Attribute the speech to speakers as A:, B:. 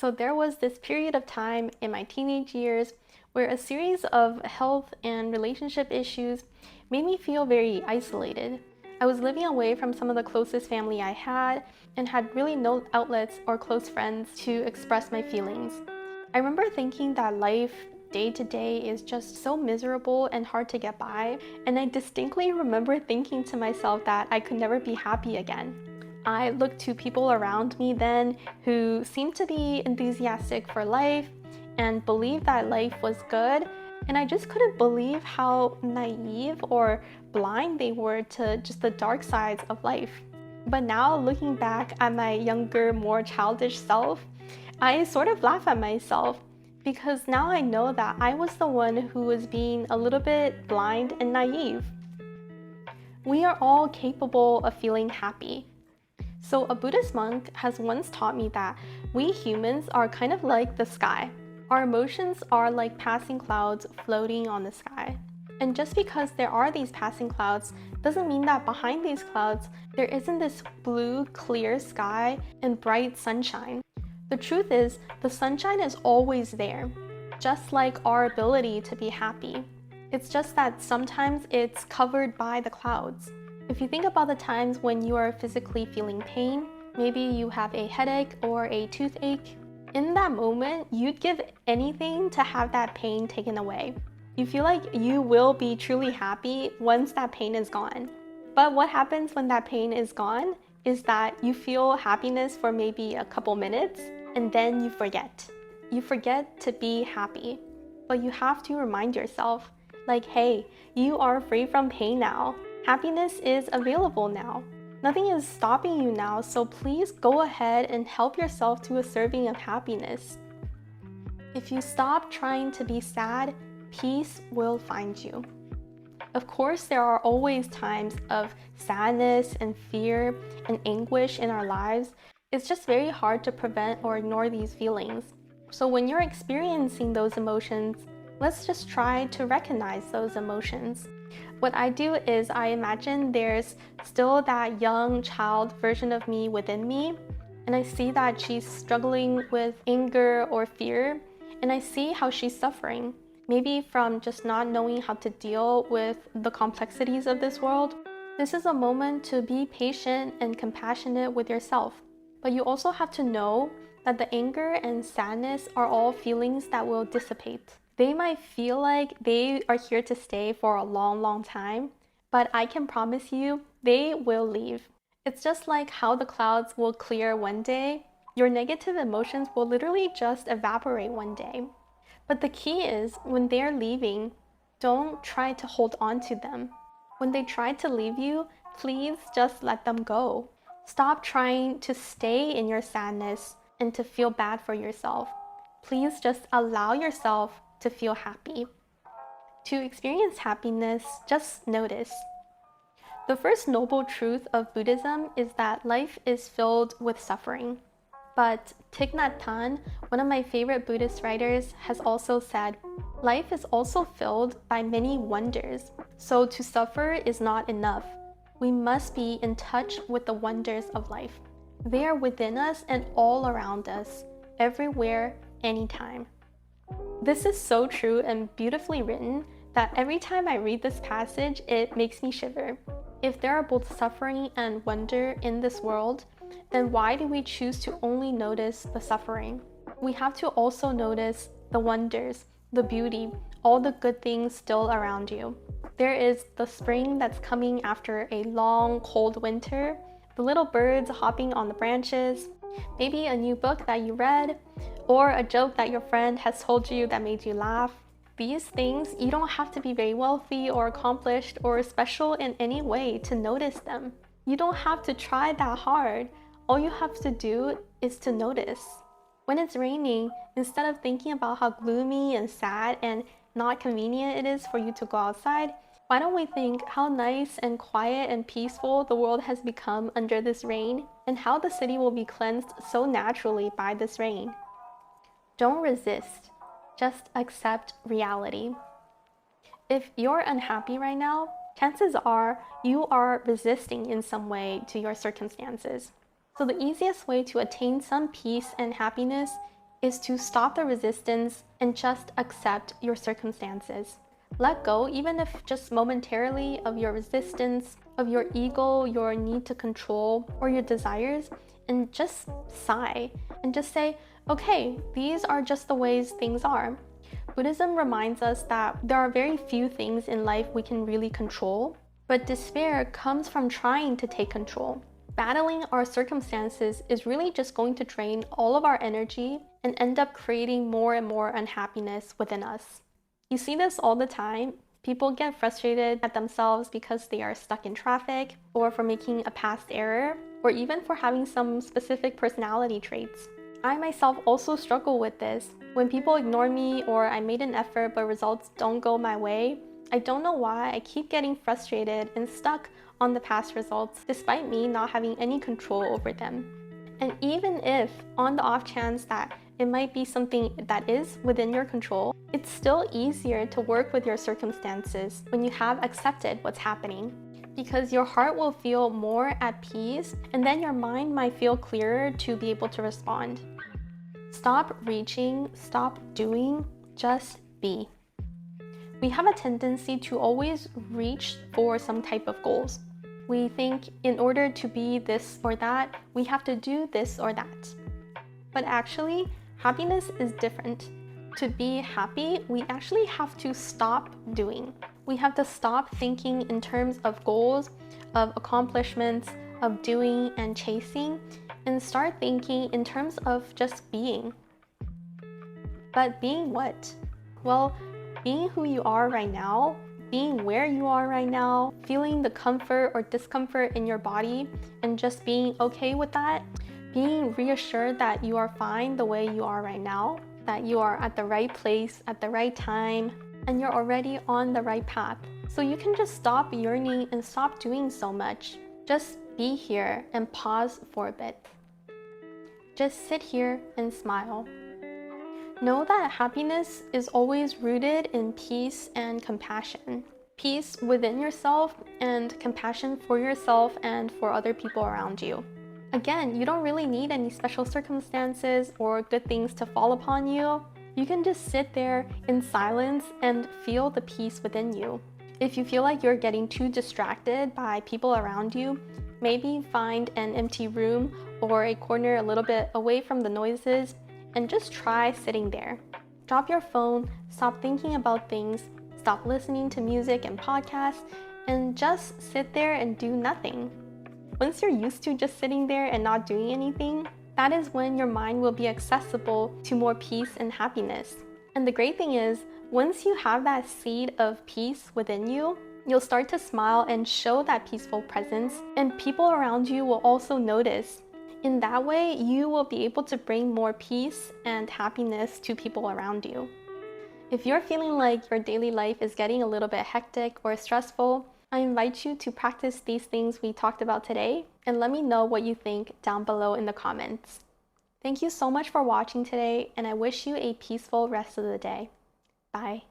A: So there was this period of time in my teenage years where a series of health and relationship issues made me feel very isolated. I was living away from some of the closest family I had and had really no outlets or close friends to express my feelings. I remember thinking that life day to day is just so miserable and hard to get by, and I distinctly remember thinking to myself that I could never be happy again. I looked to people around me then who seemed to be enthusiastic for life and believed that life was good, and I just couldn't believe how naive or blind they were to just the dark sides of life. But now, looking back at my younger, more childish self, I sort of laugh at myself because now I know that I was the one who was being a little bit blind and naive. We are all capable of feeling happy. So, a Buddhist monk has once taught me that we humans are kind of like the sky. Our emotions are like passing clouds floating on the sky. And just because there are these passing clouds doesn't mean that behind these clouds there isn't this blue, clear sky and bright sunshine. The truth is, the sunshine is always there, just like our ability to be happy. It's just that sometimes it's covered by the clouds. If you think about the times when you are physically feeling pain, maybe you have a headache or a toothache, in that moment, you'd give anything to have that pain taken away. You feel like you will be truly happy once that pain is gone. But what happens when that pain is gone is that you feel happiness for maybe a couple minutes and then you forget. You forget to be happy. But you have to remind yourself, like, hey, you are free from pain now. Happiness is available now. Nothing is stopping you now, so please go ahead and help yourself to a serving of happiness. If you stop trying to be sad, peace will find you. Of course, there are always times of sadness and fear and anguish in our lives. It's just very hard to prevent or ignore these feelings. So when you're experiencing those emotions, let's just try to recognize those emotions. What I do is I imagine there's still that young child version of me within me, and I see that she's struggling with anger or fear, and I see how she's suffering, maybe from just not knowing how to deal with the complexities of this world. This is a moment to be patient and compassionate with yourself, but you also have to know that the anger and sadness are all feelings that will dissipate. They might feel like they are here to stay for a long, long time, but I can promise you they will leave. It's just like how the clouds will clear one day. Your negative emotions will literally just evaporate one day. But the key is when they're leaving, don't try to hold on to them. When they try to leave you, please just let them go. Stop trying to stay in your sadness and to feel bad for yourself. Please just allow yourself to feel happy. To experience happiness, just notice. The first noble truth of Buddhism is that life is filled with suffering. But Thich Nhat Hanh, one of my favorite Buddhist writers, has also said, life is also filled by many wonders. So to suffer is not enough. We must be in touch with the wonders of life. They are within us and all around us, everywhere, anytime. This is so true and beautifully written that every time I read this passage, it makes me shiver. If there are both suffering and wonder in this world, then why do we choose to only notice the suffering? We have to also notice the wonders, the beauty, all the good things still around you. There is the spring that's coming after a long, cold winter, the little birds hopping on the branches, maybe a new book that you read, or a joke that your friend has told you that made you laugh. These things, you don't have to be very wealthy or accomplished or special in any way to notice them. You don't have to try that hard. All you have to do is to notice. When it's raining, instead of thinking about how gloomy and sad and not convenient it is for you to go outside, why don't we think how nice and quiet and peaceful the world has become under this rain, and how the city will be cleansed so naturally by this rain? Don't resist, just accept reality. If you're unhappy right now, chances are you are resisting in some way to your circumstances. So the easiest way to attain some peace and happiness is to stop the resistance and just accept your circumstances. Let go, even if just momentarily, of your resistance, of your ego, your need to control, or your desires, and just sigh and just say, okay, these are just the ways things are. Buddhism reminds us that there are very few things in life we can really control, but despair comes from trying to take control. Battling our circumstances is really just going to drain all of our energy and end up creating more and more unhappiness within us. You see this all the time. People get frustrated at themselves because they are stuck in traffic, or for making a past error, or even for having some specific personality traits. I myself also struggle with this. When people ignore me, or I made an effort but results don't go my way, I don't know why I keep getting frustrated and stuck on the past results despite me not having any control over them. And even if, on the off chance that it might be something that is within your control, it's still easier to work with your circumstances when you have accepted what's happening, because your heart will feel more at peace, and then your mind might feel clearer to be able to respond. Stop reaching, stop doing, just be. We have a tendency to always reach for some type of goals. We think in order to be this or that, we have to do this or that. But actually, happiness is different. To be happy, we actually have to stop doing. We have to stop thinking in terms of goals, of accomplishments, of doing and chasing, and start thinking in terms of just being. But being what? Well, being who you are right now, being where you are right now, feeling the comfort or discomfort in your body, and just being okay with that, being reassured that you are fine the way you are right now, that you are at the right place at the right time, and you're already on the right path. So you can just stop yearning and stop doing so much. Just be here and pause for a bit. Just sit here and smile. Know that happiness is always rooted in peace and compassion. Peace within yourself and compassion for yourself and for other people around you. Again, you don't really need any special circumstances or good things to fall upon you. You can just sit there in silence and feel the peace within you. If you feel like you're getting too distracted by people around you, maybe find an empty room or a corner a little bit away from the noises and just try sitting there. Drop your phone, stop thinking about things, stop listening to music and podcasts, and just sit there and do nothing. Once you're used to just sitting there and not doing anything, that is when your mind will be accessible to more peace and happiness. And the great thing is, once you have that seed of peace within you, you'll start to smile and show that peaceful presence, and people around you will also notice. In that way, you will be able to bring more peace and happiness to people around you. If you're feeling like your daily life is getting a little bit hectic or stressful, I invite you to practice these things we talked about today, and let me know what you think down below in the comments. Thank you so much for watching today, and I wish you a peaceful rest of the day. Bye.